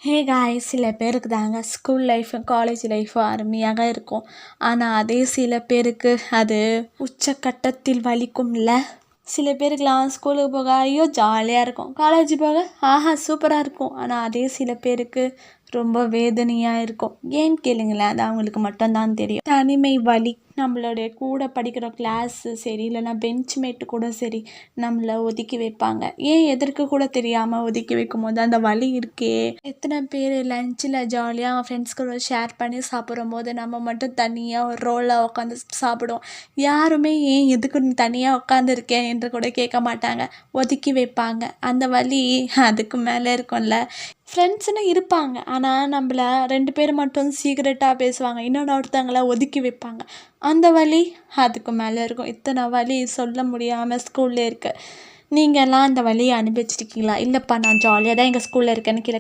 Hey guys, சில பேருக்கு தாங்க ஸ்கூல் லைஃப் காலேஜ் லைஃப் அருமையாக இருக்கும். ஆனால் அதே சில பேருக்கு அது உச்சக்கட்டத்தில் வலிக்கும்ல. சில பேருக்குலாம் ஸ்கூலுக்கு போக ஐயோ ஜாலியாக இருக்கும், காலேஜ் போக ஆஹா சூப்பராக இருக்கும். ஆனால் அதே சில பேருக்கு ரொம்ப வேதனையாக இருக்கும். ஏன்னு கேளுங்களேன், அது அவங்களுக்கு மட்டும்தான் தெரியும். தனிமை வலி. நம்மளுடைய கூட படிக்கிற கிளாஸு சரி, இல்லைன்னா பெஞ்ச் மேட்டு கூட சரி, நம்மளை ஒதுக்கி வைப்பாங்க. ஏன் எதற்கு கூட தெரியாமல் ஒதுக்கி வைக்கும் போது அந்த வலி இருக்கே. எத்தனை பேர் லஞ்சில் ஜாலியாக அவங்க ஃப்ரெண்ட்ஸ் கூட ஷேர் பண்ணி சாப்பிடும் போது நம்ம மட்டும் தனியாக ஒரு ரோலில் உட்காந்து சாப்பிடுவோம். யாருமே ஏன் எதுக்கு நீ தனியாக உட்காந்துருக்கேன் என்று கூட கேட்க மாட்டாங்க, ஒதுக்கி வைப்பாங்க. அந்த வலி அதுக்கு மேலே இருக்கும்ல. ஃப்ரெண்ட்ஸுன்னு இருப்பாங்க, ஆனால் நம்மள 2 பேர் மட்டும் சீக்ரெட்டாக பேசுவாங்க, ஒருத்தவங்கள ஒதுக்கி வைப்பாங்க. அந்த வலி அதுக்கு மேலே இருக்கும். இத்தனை வலி சொல்ல முடியாமல் ஸ்கூல்ல இருக்குது. நீங்கள்லாம் அந்த வலியை அனுபவிச்சிருக்கீங்களா? இல்லைப்பா நான் ஜாலியாக தான் எங்கள் ஸ்கூலில் இருக்கேன்னு கீழே